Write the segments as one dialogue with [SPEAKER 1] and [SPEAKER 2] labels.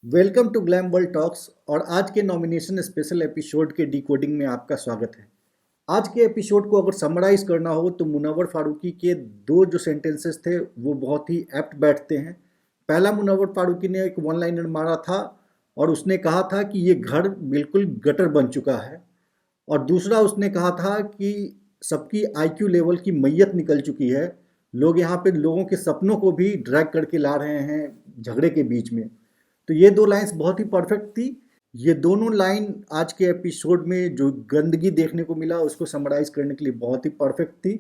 [SPEAKER 1] Welcome to glam world talks और आज के नॉमिनेशन स्पेशल एपिसोड के डिकोडिंग में आपका स्वागत है। आज के एपिसोड को अगर समराइज करना हो तो मुनव्वर फारूकी के दो जो सेंटेंसेस थे वो बहुत ही एप्ट बैठते हैं। पहला, मुनव्वर फारूकी ने एक वन लाइनर मारा था और उसने कहा था कि ये घर बिल्कुल गटर बन चुका है। और दूसरा, उसने कहा था कि सबकी आईक्यू लेवल की मैयत निकल चुकी है, लोग यहाँ पे लोगों के सपनों को भी ड्रैग करके ला रहे हैं झगड़े के बीच में। तो ये दो लाइंस बहुत ही परफेक्ट थी। ये दोनों लाइन आज के एपिसोड में जो गंदगी देखने को मिला उसको समराइज करने के लिए बहुत ही परफेक्ट थी।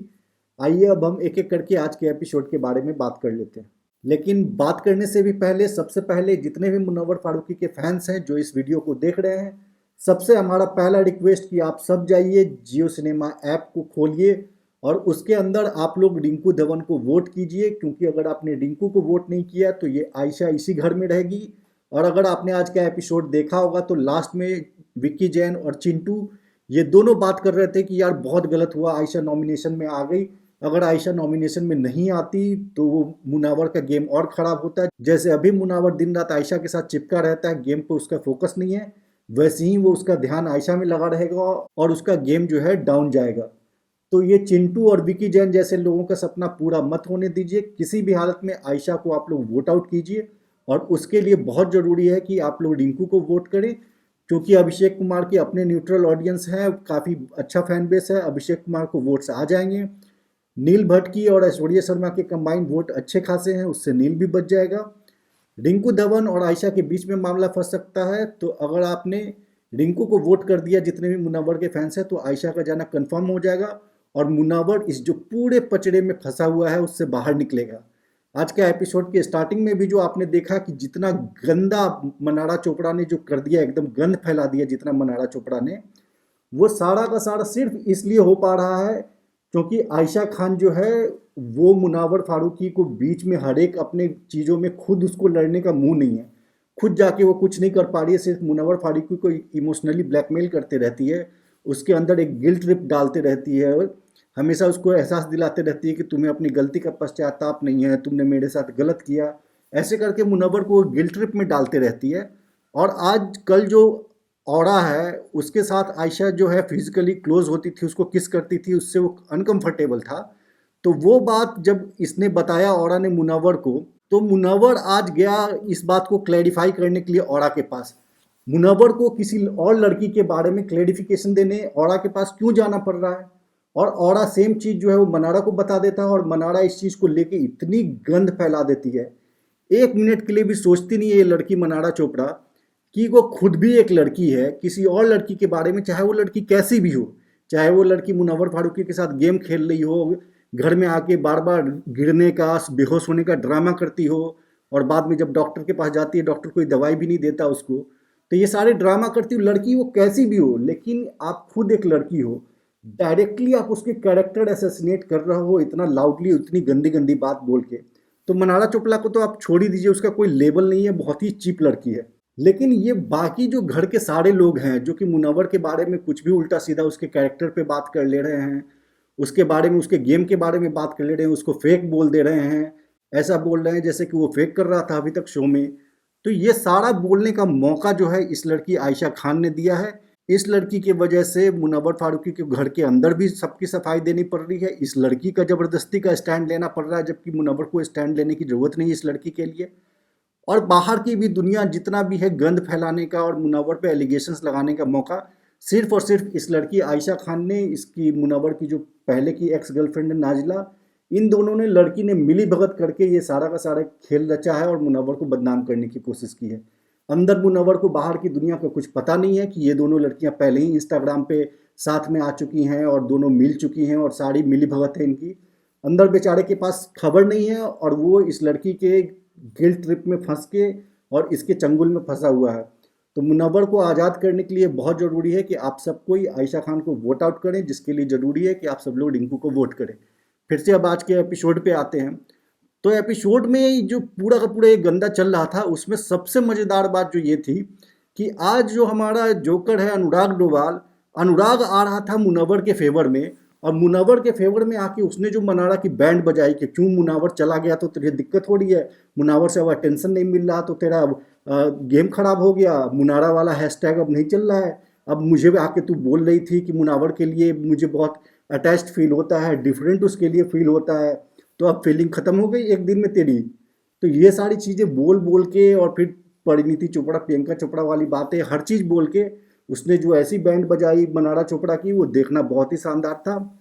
[SPEAKER 1] आइए अब हम एक एक करके आज के एपिसोड के बारे में बात कर लेते हैं। लेकिन बात करने से भी पहले सबसे पहले जितने भी मुनव्वर फारूकी के फैंस हैं जो इस वीडियो को देख रहे हैं, सबसे हमारा पहला रिक्वेस्ट कि आप सब जाइए जियो सिनेमा ऐप को खोलिए और उसके अंदर आप लोग रिंकू धवन को वोट कीजिए, क्योंकि अगर आपने रिंकू को वोट नहीं किया तो ये आयशा इसी घर में रहेगी। और अगर आपने आज का एपिसोड देखा होगा तो लास्ट में विक्की जैन और चिंटू ये दोनों बात कर रहे थे कि यार बहुत गलत हुआ, आयशा नॉमिनेशन में आ गई। अगर आयशा नॉमिनेशन में नहीं आती तो वो मुनावर का गेम और ख़राब होता है। जैसे अभी मुनावर दिन रात आयशा के साथ चिपका रहता है, गेम पे उसका फोकस नहीं है, वैसे ही वो उसका ध्यान आयशा में लगा रहेगा और उसका गेम जो है डाउन जाएगा। तो ये चिंटू और विकी जैन जैसे लोगों का सपना पूरा मत होने दीजिए। किसी भी हालत में आयशा को आप लोग वोट आउट कीजिए और उसके लिए बहुत ज़रूरी है कि आप लोग रिंकू को वोट करें, क्योंकि अभिषेक कुमार के अपने न्यूट्रल ऑडियंस हैं, काफ़ी अच्छा फैन बेस है। अभिषेक कुमार को वोट्स आ जाएंगे। नील भट्ट की और ऐश्वर्या शर्मा के कंबाइंड वोट अच्छे खासे हैं, उससे नील भी बच जाएगा। रिंकू धवन और आयशा के बीच में मामला फंस सकता है, तो अगर आपने रिंकू को वोट कर दिया जितने भी मुनव्वर के फैंस हैं तो आयशा का जाना कंफर्म हो जाएगा और मुनव्वर इस जो पूरे पचड़े में फंसा हुआ है उससे बाहर निकलेगा। आज का एपिसोड के स्टार्टिंग में भी जो आपने देखा कि जितना गंदा मनारा चोपड़ा ने जो कर दिया, एकदम गंद फैला दिया जितना मनारा चोपड़ा ने, वो सारा का सारा सिर्फ इसलिए हो पा रहा है क्योंकि आयशा खान जो है वो मुनव्वर फारूकी को बीच में हर एक अपने चीज़ों में खुद उसको लड़ने का मुंह नहीं है। खुद जाके वो कुछ नहीं कर पा रही है, सिर्फ मुनव्वर फारूकी को इमोशनली ब्लैकमेल करते रहती है, उसके अंदर एक गिल्ट ट्रिप डालते रहती है, हमेशा उसको एहसास दिलाते रहती है कि तुम्हें अपनी गलती का पश्चाताप नहीं है, तुमने मेरे साथ गलत किया। ऐसे करके मुनव्वर को गिल्ट ट्रिप में डालते रहती है। और आज कल जो औरा है उसके साथ आयशा जो है फिजिकली क्लोज होती थी, उसको किस करती थी, उससे वो अनकंफर्टेबल था। तो वो बात जब इसने बताया औरा ने मुनव्वर को, तो मुनव्वर आज गया इस बात को क्लैरिफाई करने के लिए औरा के पास। मुनव्वर को किसी और लड़की के बारे में क्लैरिफिकेशन देने औरा के पास क्यों जाना पड़ रहा है? और औरा सेम चीज़ जो है वो मनारा को बता देता है और मनारा इस चीज़ को लेके इतनी गंद फैला देती है, एक मिनट के लिए भी सोचती नहीं है ये लड़की मनारा चोपड़ा कि वो खुद भी एक लड़की है। किसी और लड़की के बारे में, चाहे वो लड़की कैसी भी हो, चाहे वो लड़की मुनव्वर फारूकी के साथ गेम खेल रही हो, घर में आके बार बार गिरने का, बेहोश होने का ड्रामा करती हो और बाद में जब डॉक्टर के पास जाती है डॉक्टर कोई दवाई भी नहीं देता उसको, तो ये सारे ड्रामा करती हो लड़की वो कैसी भी हो, लेकिन आप खुद एक लड़की हो, डायरेक्टली आप उसके कैरेक्टर असैसिनेट कर रहे हो इतना लाउडली, उतनी गंदी गंदी बात बोल के। तो मनारा चोपड़ा को तो आप छोड़ ही दीजिए, उसका कोई लेवल नहीं है, बहुत ही चीप लड़की है। लेकिन ये बाकी जो घर के सारे लोग हैं जो कि मुनव्वर के बारे में कुछ भी उल्टा सीधा उसके कैरेक्टर पे बात कर ले रहे हैं, उसके बारे में, उसके गेम के बारे में बात कर ले रहे हैं, उसको फेक बोल दे रहे हैं, ऐसा बोल रहे हैं जैसे कि वो फेक कर रहा था अभी तक शो में। तो ये सारा बोलने का मौका जो है इस लड़की आयशा खान ने दिया है। इस लड़की की वजह से मुनव्वर फारूकी के घर के अंदर भी सबकी सफाई देनी पड़ रही है, इस लड़की का ज़बरदस्ती का स्टैंड लेना पड़ रहा है, जबकि मुनव्वर को स्टैंड लेने की ज़रूरत नहीं है इस लड़की के लिए। और बाहर की भी दुनिया जितना भी है गंद फैलाने का और मुनव्वर पे एलिगेशंस लगाने का मौका सिर्फ और सिर्फ इस लड़की आयशा खान ने, इसकी मुनव्वर की जो पहले की एक्स गर्लफ्रेंड है नाजिला, इन दोनों ने, लड़की ने मिली भगत करके ये सारा का सारा खेल रचा है और मुनव्वर को बदनाम करने की कोशिश की है। अंदर मुनव्वर को बाहर की दुनिया का कुछ पता नहीं है कि ये दोनों लड़कियां पहले ही इंस्टाग्राम पे साथ में आ चुकी हैं और दोनों मिल चुकी हैं और सारी मिली भगत है इनकी। अंदर बेचारे के पास खबर नहीं है और वो इस लड़की के गिल्ट ट्रिप में फंस के और इसके चंगुल में फंसा हुआ है। तो मुनव्वर को आज़ाद करने के लिए बहुत ज़रूरी है कि आप सब कोई आयशा खान को वोट आउट करें, जिसके लिए ज़रूरी है कि आप सब लोग रिंकू को वोट करें। फिर से अब आज के एपिसोड पे आते हैं। तो एपिसोड में जो पूरा का पूरा ये गंदा चल रहा था उसमें सबसे मज़ेदार बात जो ये थी कि आज जो हमारा जोकर है अनुराग डोभाल, अनुराग आ रहा था मुनव्वर के फेवर में और मुनव्वर के फेवर में आके उसने जो मनारा की बैंड बजाई कि क्यों मुनव्वर चला गया तो तुझे दिक्कत हो रही है, मुनव्वर से अब अटेंशन नहीं मिल रहा तो तेरा गेम खराब हो गया, मुनारा वाला हैशटैग अब नहीं चल रहा है, अब मुझे भी आके तू बोल रही थी कि मुनावर के लिए मुझे बहुत अटैच्ड फील होता है, डिफरेंट उसके लिए फील होता है, तो अब फीलिंग ख़त्म हो गई एक दिन में तेरी। तो ये सारी चीज़ें बोल बोल के, और फिर परिणीति चोपड़ा प्रियंका चोपड़ा वाली बातें हर चीज़ बोल के उसने जो ऐसी बैंड बजाई मनारा चोपड़ा की, वो देखना बहुत ही शानदार था।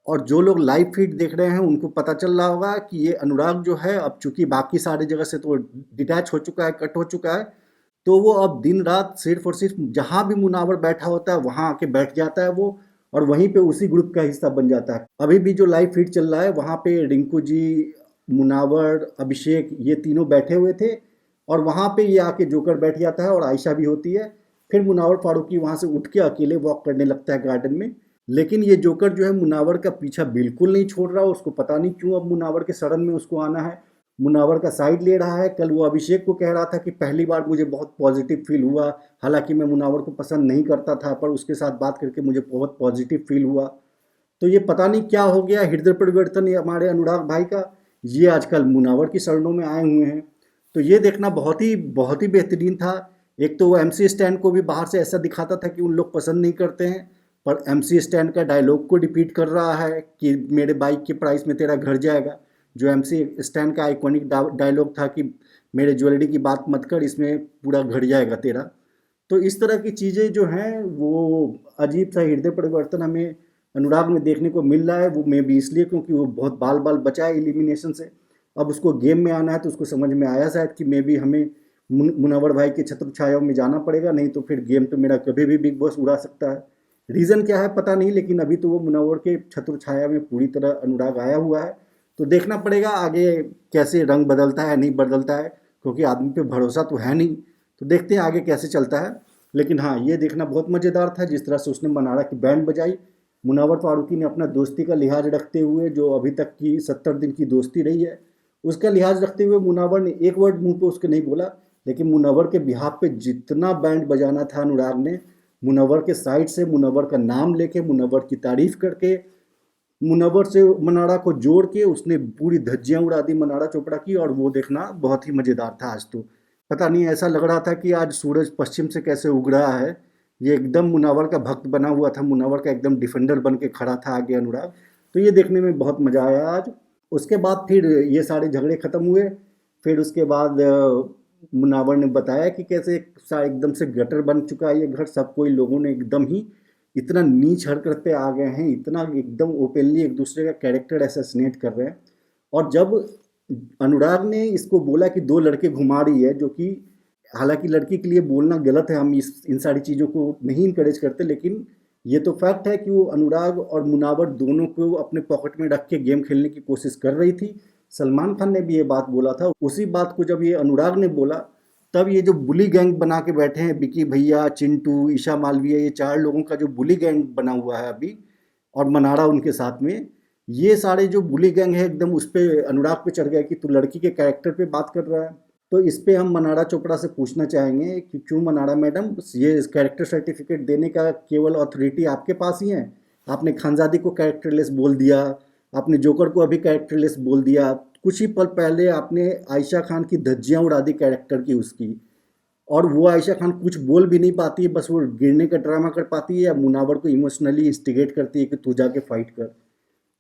[SPEAKER 1] और जो लोग लाइव फीड देख रहे हैं उनको पता चल रहा होगा कि ये अनुराग जो है, अब चूंकि बाकी सारी जगह से तो डिटैच हो चुका है, कट हो चुका है, तो वो अब दिन रात सिर्फ और सिर्फ जहाँ भी मुनावर बैठा होता है वहाँ आके बैठ जाता है वो, और वहीं पे उसी ग्रुप का हिस्सा बन जाता है। अभी भी जो लाइव फीड चल रहा है वहाँ पे रिंकू जी, मुनावर, अभिषेक, ये तीनों बैठे हुए थे, और वहाँ पे ये आके जोकर बैठ जाता है और आयशा भी होती है। फिर मुनावर फारूकी वहाँ से उठ के अकेले वॉक करने लगता है गार्डन में। लेकिन ये जोकर जो है मुनावर का पीछा बिल्कुल नहीं छोड़ रहा, उसको पता नहीं क्यों अब मुनावर के शरण में उसको आना है, मुनावर का साइड ले रहा है। कल वो अभिषेक को कह रहा था कि पहली बार मुझे बहुत पॉजिटिव फील हुआ, हालांकि मैं मुनावर को पसंद नहीं करता था, पर उसके साथ बात करके मुझे बहुत पॉजिटिव फील हुआ। तो ये पता नहीं क्या हो गया हृदय परिवर्तन ये हमारे अनुराग भाई का, ये आजकल मुनावर की शरणों में आए हुए हैं। तो ये देखना बहुत ही बेहतरीन था। एक तो वो MC स्टैन को भी बाहर से ऐसा दिखाता था कि उन लोग पसंद नहीं करते हैं, पर MC स्टैन का डायलॉग को रिपीट कर रहा है कि मेरे बाइक के प्राइस में तेरा घर जाएगा, जो MC स्टैन का आइकॉनिक डायलॉग था कि मेरे ज्वेलरी की बात मत कर, इसमें पूरा घर जाएगा तेरा। तो इस तरह की चीज़ें जो हैं वो अजीब सा हृदय परिवर्तन हमें अनुराग में देखने को मिल रहा है। वो मे भी इसलिए क्योंकि वो बहुत बाल बाल बचा है एलिमिनेशन से, अब उसको गेम में आना है, तो उसको समझ में आया शायद कि मे भी हमें मुनव्वर भाई के छत्र छाया में जाना पड़ेगा, नहीं तो फिर गेम तो मेरा कभी भी बिग बॉस उड़ा सकता है। रीज़न क्या है पता नहीं, लेकिन अभी तो वो मुनव्वर के छत्र छाया में पूरी तरह अनुराग आया हुआ है। तो देखना पड़ेगा आगे कैसे रंग बदलता है नहीं बदलता है, क्योंकि आदमी पे भरोसा तो है नहीं। तो देखते हैं आगे कैसे चलता है। लेकिन हाँ, ये देखना बहुत मज़ेदार था जिस तरह से उसने मनारा की बैंड बजाई। मुनव्वर फारूकी ने अपना दोस्ती का लिहाज रखते हुए, जो अभी तक की 70 दिन की दोस्ती रही है, उसका लिहाज रखते हुए मुनव्वर ने एक वर्ड मुंह पे उसके नहीं बोला, लेकिन मुनव्वर के बिहाफ पे जितना बैंड बजाना था अनुराग ने, मुनव्वर के साइड से मुनव्वर का नाम लेके, मुनव्वर की तारीफ करके, मुनव्वर से मनारा को जोड़ के उसने पूरी धज्जियां उड़ा दी मनारा चोपड़ा की। और वो देखना बहुत ही मज़ेदार था। आज तो पता नहीं, ऐसा लग रहा था कि आज सूरज पश्चिम से कैसे उग रहा है। ये एकदम मुनव्वर का भक्त बना हुआ था, मुनव्वर का एकदम डिफेंडर बन के खड़ा था आगे अनुराग। तो ये देखने में बहुत मज़ा आया आज। उसके बाद फिर ये सारे झगड़े ख़त्म हुए। फिर उसके बाद मुनव्वर ने बताया कि कैसे एकदम से गटर बन चुका है ये घर, सब कोई लोगों ने एकदम ही इतना नीच हरकत पे आ गए हैं, इतना एकदम ओपनली एक दूसरे का कैरेक्टर असैसिनेट कर रहे हैं। और जब अनुराग ने इसको बोला कि दो लड़के घुमा रही है, जो कि हालांकि लड़की के लिए बोलना गलत है, हम इन सारी चीज़ों को नहीं इनकरेज करते, लेकिन ये तो फैक्ट है कि वो अनुराग और मुनावर दोनों को अपने पॉकेट में रख के गेम खेलने की कोशिश कर रही थी। सलमान खान ने भी ये बात बोला था। उसी बात को जब ये अनुराग ने बोला, तब ये जो बुली गैंग बना के बैठे हैं, विकी भैया, चिंटू, ईशा मालवीय, ये चार लोगों का जो बुली गैंग बना हुआ है अभी, और मनारा उनके साथ में, ये सारे जो बुली गैंग है एकदम उस पर अनुराग पे चढ़ गया कि तू लड़की के कैरेक्टर पे बात कर रहा है। तो इस पे हम मनारा चोपड़ा से पूछना चाहेंगे कि क्यों मनारा मैडम, ये कैरेक्टर सर्टिफिकेट देने का केवल अथॉरिटी आपके पास ही है? आपने खानजादी को कैरेक्टरलेस बोल दिया, आपने जोकर को अभी कैरेक्टरलेस बोल दिया, कुछ ही पल पहले आपने आयशा खान की धज्जियां उड़ा दी कैरेक्टर की उसकी, और वो आयशा खान कुछ बोल भी नहीं पाती है, बस वो गिरने का ड्रामा कर पाती है या मुनावर को इमोशनली इंस्टिगेट करती है कि तू जाके फाइट कर।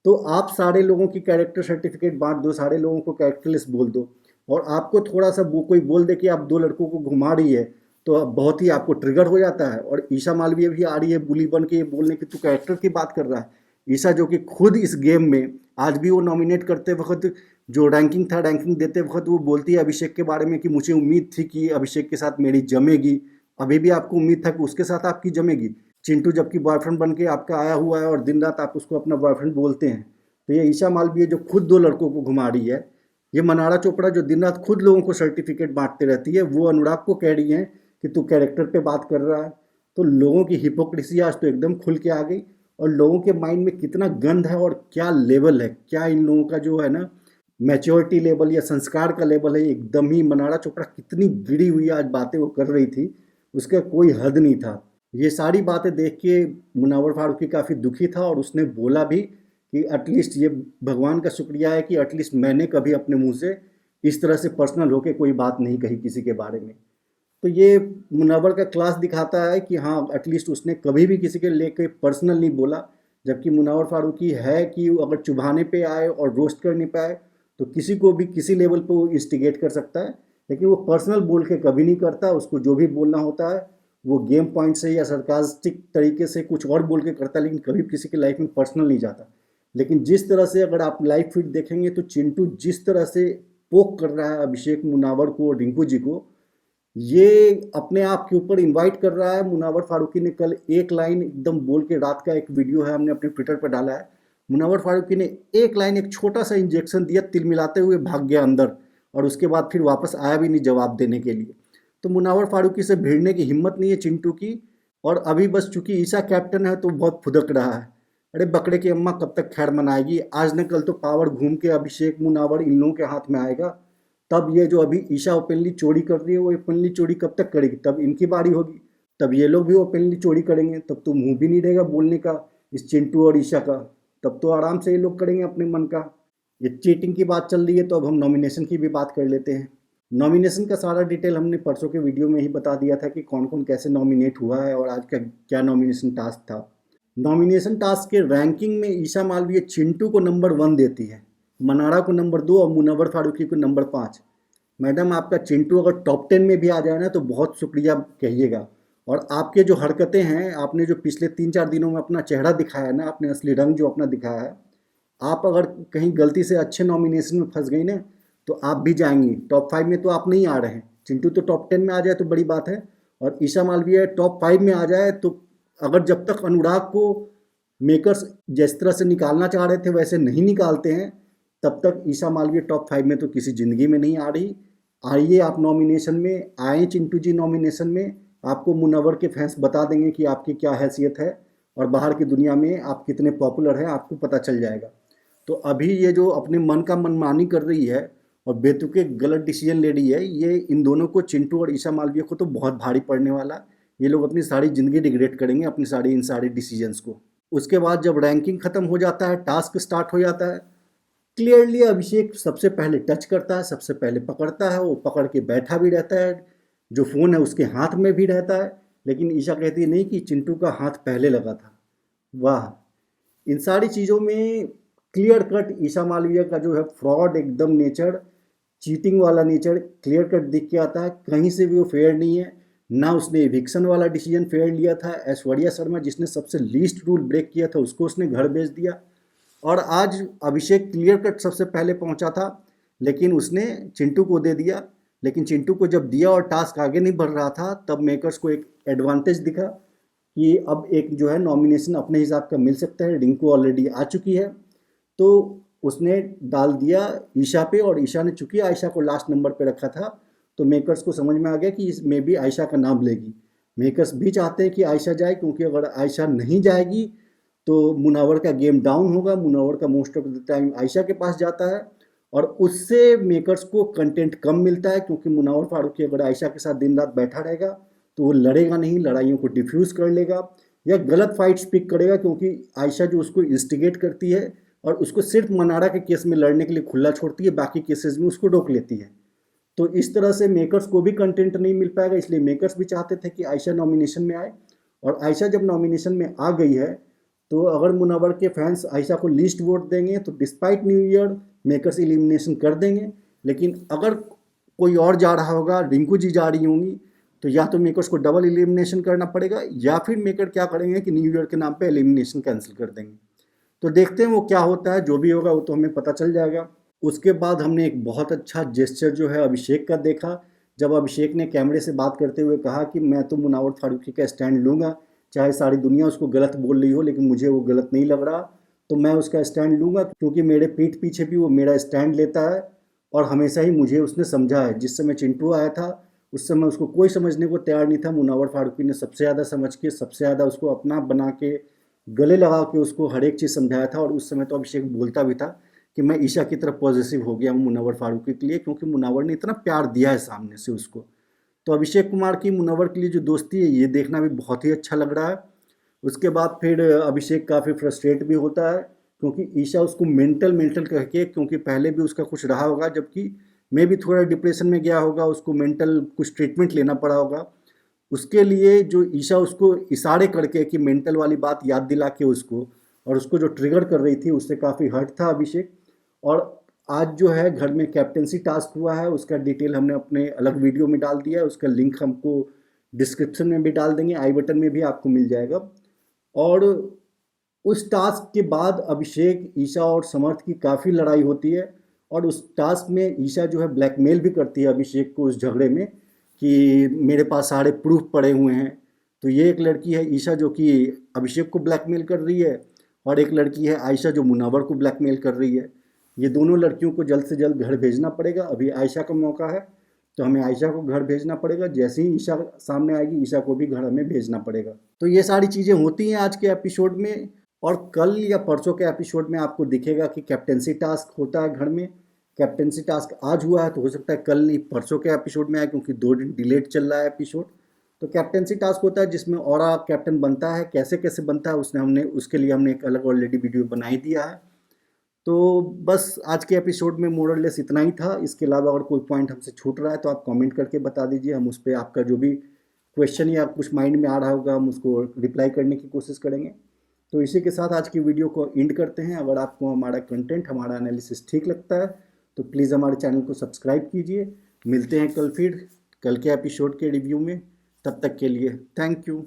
[SPEAKER 1] तो आप सारे लोगों की कैरेक्टर सर्टिफिकेट बांट दो, सारे लोगों को कैरेक्टरलेस बोल दो, और आपको थोड़ा सा वो कोई बोल दे कि आप दो लड़कों को घुमा रही है, तो अब बहुत ही आपको ट्रिगर हो जाता है। और ईशा मालवीय भी आ रही है बुली बन के ये बोलने की तू कैरेक्टर की बात कर रहा है। ईशा जो कि खुद इस गेम में आज भी वो नॉमिनेट करते वक्त, जो रैंकिंग था, रैंकिंग देते वक्त वो बोलती है अभिषेक के बारे में कि मुझे उम्मीद थी कि अभिषेक के साथ मेरी जमेगी। अभी भी आपको उम्मीद था कि उसके साथ आपकी जमेगी। चिंटू जबकि बॉयफ्रेंड बन के आपका आया हुआ है और दिन रात आप उसको अपना बॉयफ्रेंड बोलते हैं। तो ये ईशा मालवीय जो खुद दो लड़कों को घुमा रही है, ये मनारा चोपड़ा जो दिन रात खुद लोगों को सर्टिफिकेट बांटते रहती है, वो अनुराग को कह रही है कि तू कैरेक्टर पे बात कर रहा है। तो लोगों की हिपोक्रेसी आज तो एकदम खुल के आ गई, और लोगों के माइंड में कितना गंद है और क्या लेवल है, क्या इन लोगों का जो है ना मैच्योरिटी लेवल या संस्कार का लेवल है, एकदम ही मनारा चोपड़ा कितनी गिरी हुई आज बातें वो कर रही थी, उसका कोई हद नहीं था। ये सारी बातें देख के मुनव्वर फारूकी काफ़ी दुखी था, और उसने बोला भी कि एटलीस्ट ये भगवान का शुक्रिया है कि एटलीस्ट मैंने कभी अपने मुंह से इस तरह से पर्सनल होके कोई बात नहीं कही किसी के बारे में। तो ये मुनव्वर का क्लास दिखाता है कि हाँ एटलीस्ट उसने कभी भी किसी के लेके पर्सनल नहीं बोला, जबकि मुनव्वर फारूकी है कि वो अगर चुभाने पे आए और रोस्ट करने पे आए तो किसी को भी किसी लेवल पे वो इंस्टिगेट कर सकता है, लेकिन वो पर्सनल बोल के कभी नहीं करता। उसको जो भी बोलना होता है वो गेम पॉइंट से या सरकास्टिक तरीके से कुछ और बोल के करता है, लेकिन कभी किसी की लाइफ में पर्सनल नहीं जाता। लेकिन जिस तरह से अगर आप लाइव फीड देखेंगे तो चिंटू जिस तरह से पोक कर रहा है अभिषेक मुनावर को और रिंकू जी को, ये अपने आप के ऊपर इनवाइट कर रहा है। मुनावर फारूकी ने कल एक लाइन एकदम बोल के, रात का एक वीडियो है हमने अपने ट्विटर पर डाला है, मुनावर फारूकी ने एक लाइन, एक छोटा सा इंजेक्शन दिया, तिलमिलाते हुए भाग गया अंदर और उसके बाद फिर वापस आया भी नहीं जवाब देने के लिए। तो मुनावर फारूकी से भिड़ने की हिम्मत नहीं है चिंटू की। और अभी बस चूंकि ईशा कैप्टन है तो बहुत फुदक रहा है। अरे बकरे की अम्मा कब तक खैर मनाएगी, आज न कल तो पावर घूम के अभिषेक मुनावर इन लोगों के हाथ में आएगा। तब ये जो अभी ईशा ओपनली चोरी कर रही है वो ओपनली चोरी कब तक करेगी, तब इनकी बारी होगी, तब ये लोग भी ओपनली चोरी करेंगे, तब तो मुंह भी नहीं रहेगा बोलने का इस चिंटू और ईशा का। तब तो आराम से ये लोग करेंगे अपने मन का। ये चीटिंग की बात चल रही है तो अब हम नॉमिनेशन की भी बात कर लेते हैं। नॉमिनेशन का सारा डिटेल हमने परसों के वीडियो में ही बता दिया था कि कौन कौन कैसे नॉमिनेट हुआ है और आज का क्या नॉमिनेशन टास्क था। नॉमिनेशन टास्क के रैंकिंग में ईशा मालवीय चिंटू को नंबर 1 देती है, मनारा को नंबर 2 और मुनव्वर फारूकी को नंबर 5। मैडम आपका चिंटू अगर टॉप 10 में भी आ जाए ना तो बहुत शुक्रिया कहिएगा। और आपके जो हरकतें हैं, आपने जो पिछले 3-4 दिनों में अपना चेहरा दिखाया है ना, अपने असली रंग जो अपना दिखाया है, आप अगर कहीं गलती से अच्छे नॉमिनेशन में फंस गई ना तो आप भी जाएंगी। टॉप 5 में तो आप नहीं आ रहे हैं, चिंटू तो टॉप 10 में आ जाए तो बड़ी बात है, और ईशा मालवीय टॉप 5 में आ जाए तो, अगर जब तक अनुराग को मेकर्स जिस तरह से निकालना चाह रहे थे वैसे नहीं निकालते हैं, तब तक ईशा मालवीय टॉप 5 में तो किसी ज़िंदगी में नहीं आ रही। आइए आप नॉमिनेशन में आए, चिंटू जी नॉमिनेशन में, आपको मुनव्वर के फैंस बता देंगे कि आपकी क्या हैसियत है और बाहर की दुनिया में आप कितने पॉपुलर हैं, आपको पता चल जाएगा। तो अभी ये जो अपने मन का मनमानी कर रही है और बेतुके गलत डिसीजन ले रही है, ये इन दोनों को, चिंटू और ईशा मालवीय को तो बहुत भारी पड़ने वाला है। ये लोग अपनी सारी ज़िंदगी रिग्रेट करेंगे अपनी सारी इन सारे डिसीजंस को। उसके बाद जब रैंकिंग ख़त्म हो जाता है, टास्क स्टार्ट हो जाता है, क्लियरली अभिषेक सबसे पहले टच करता है, सबसे पहले पकड़ता है, वो पकड़ के बैठा भी रहता है, जो फ़ोन है उसके हाथ में भी रहता है, लेकिन ईशा कहती है नहीं कि चिंटू का हाथ पहले लगा था। वाह, इन सारी चीज़ों में क्लियर कट ईशा मालवीय का जो है फ्रॉड एकदम नेचर, चीटिंग वाला नेचर क्लियर कट दिख के आता है। कहीं से भी वो फेयर नहीं है। ना उसने एविक्शन वाला डिसीजन फेयर लिया था, ऐश्वर्या शर्मा जिसने सबसे लीस्ट रूल ब्रेक किया था उसको उसने घर भेज दिया। और आज अभिषेक क्लियर कट सबसे पहले पहुंचा था लेकिन उसने चिंटू को दे दिया। लेकिन चिंटू को जब दिया और टास्क आगे नहीं बढ़ रहा था तब मेकर्स को एक एडवांटेज दिखा कि अब एक जो है नॉमिनेशन अपने हिसाब का मिल सकता है। रिंकू ऑलरेडी आ चुकी है तो उसने डाल दिया ईशा पे, और ईशा ने चूंकि आयशा को लास्ट नंबर पे रखा था तो मेकर्स को समझ में आ गया कि इसमें भी आयशा का नाम लेगी। मेकर्स भी चाहते हैं कि आयशा जाए, क्योंकि अगर आयशा नहीं जाएगी तो मुनव्वर का गेम डाउन होगा। मुनव्वर का most of the time Ayesha के पास जाता है और उससे मेकर्स को कंटेंट कम मिलता है, क्योंकि मुनव्वर फारूकी अगर आयशा के साथ दिन रात बैठा रहेगा तो वो लड़ेगा नहीं, लड़ाइयों को डिफ्यूज़ कर लेगा या गलत फाइट्स पिक करेगा, क्योंकि आयशा जो उसको इंस्टिगेट करती है और उसको सिर्फ मनारा के केस में लड़ने के लिए खुला छोड़ती है, बाकी केसेस में उसको रोक लेती है। तो इस तरह से मेकर्स को भी कंटेंट नहीं मिल पाएगा, इसलिए मेकर्स भी चाहते थे कि आयशा नॉमिनेशन में आए। और आयशा जब नॉमिनेशन में आ गई है तो अगर मुनव्वर के फैंस आयशा को लीस्ट वोट देंगे तो despite new year makers elimination कर देंगे। लेकिन अगर कोई और जा रहा होगा, रिंकू जी जा रही होंगी, तो या तो मेकर्स को डबल एलिमिनेशन करना पड़ेगा या फिर मेकर क्या करेंगे कि न्यू ईयर के नाम पे एलिमिनेशन कैंसिल कर देंगे। तो देखते हैं वो क्या होता है, जो भी होगा वो तो हमें पता चल जाएगा। उसके बाद हमने एक बहुत अच्छा जेस्चर जो है अभिषेक का देखा, जब अभिषेक ने कैमरे से बात करते हुए कहा कि मैं तो मुनव्वर फारूकी का स्टैंड लूँगा, चाहे सारी दुनिया उसको गलत बोल रही हो, लेकिन मुझे वो गलत नहीं लग रहा, तो मैं उसका स्टैंड लूँगा, क्योंकि मेरे पीठ पीछे भी वो मेरा स्टैंड लेता है और हमेशा ही मुझे उसने समझा है। जिस समय चिंटू आया था उस समय उसको कोई समझने को तैयार नहीं था, मुनव्वर फारूकी ने सबसे ज़्यादा समझ के, सबसे ज़्यादा उसको अपना बना के, गले लगा के उसको हर एक चीज़ समझाया था। और उस समय तो अभिषेक बोलता भी था कि मैं ईशा की तरफ पॉजिटिव हो गया हूँ मुनव्वर फारूकी के लिए, क्योंकि मुनव्वर ने इतना प्यार दिया है सामने से उसको। तो अभिषेक कुमार की मुनव्वर के लिए जो दोस्ती है ये देखना भी बहुत ही अच्छा लग रहा है। उसके बाद फिर अभिषेक काफ़ी फ्रस्ट्रेट भी होता है, क्योंकि ईशा उसको मेंटल मेंटल कह के, क्योंकि पहले भी उसका कुछ रहा होगा, जबकि मे भी थोड़ा डिप्रेशन में गया होगा, उसको मेंटल कुछ ट्रीटमेंट लेना पड़ा होगा। उसके लिए जो ईशा उसको इशारे करके कि मेंटल वाली बात याद दिला के उसको, और उसको जो ट्रिगर कर रही थी उससे काफ़ी हर्ट था अभिषेक। और आज जो है घर में कैप्टेंसी टास्क हुआ है, उसका डिटेल हमने अपने अलग वीडियो में डाल दिया है, उसका लिंक हमको डिस्क्रिप्शन में भी डाल देंगे, आई बटन में भी आपको मिल जाएगा। और उस टास्क के बाद अभिषेक, ईशा और समर्थ की काफ़ी लड़ाई होती है, और उस टास्क में ईशा जो है ब्लैकमेल भी करती है अभिषेक को उस झगड़े में कि मेरे पास सारे प्रूफ पड़े हुए हैं। तो ये एक लड़की है ईशा जो कि अभिषेक को ब्लैकमेल कर रही है, और एक लड़की है आयशा जो मुनव्वर को ब्लैकमेल कर रही है। ये दोनों लड़कियों को जल्द से जल्द घर भेजना पड़ेगा। अभी आयशा का मौका है, तो हमें आयशा को घर भेजना पड़ेगा। जैसे ही ईशा सामने आएगी, ईशा को भी घर हमें भेजना पड़ेगा। तो ये सारी चीज़ें होती हैं आज के एपिसोड में। और कल या परसों के एपिसोड में आपको दिखेगा कि कैप्टेंसी टास्क होता है घर में। कैप्टेंसी टास्क आज हुआ है, तो हो सकता है कल नहीं परसों के एपिसोड में आए, क्योंकि 2 दिन डिलेट चल रहा है एपिसोड। तो कैप्टेंसी टास्क होता है जिसमें ऑरा कैप्टन बनता है। कैसे कैसे बनता है उसके लिए हमने एक अलग ऑलरेडी वीडियो बना ही दिया है। तो बस आज के एपिसोड में मोरलेस इतना ही था। इसके अलावा अगर कोई पॉइंट हमसे छूट रहा है तो आप कमेंट करके बता दीजिए, हम उस पर आपका जो भी क्वेश्चन या कुछ माइंड में आ रहा होगा हम उसको रिप्लाई करने की कोशिश करेंगे। तो इसी के साथ आज की वीडियो को एंड करते हैं। अगर आपको हमारा कंटेंट, हमारा एनालिसिस ठीक लगता है तो प्लीज़ हमारे चैनल को सब्सक्राइब कीजिए। मिलते हैं कल फिर कल के एपिसोड के रिव्यू में। तब तक के लिए थैंक यू।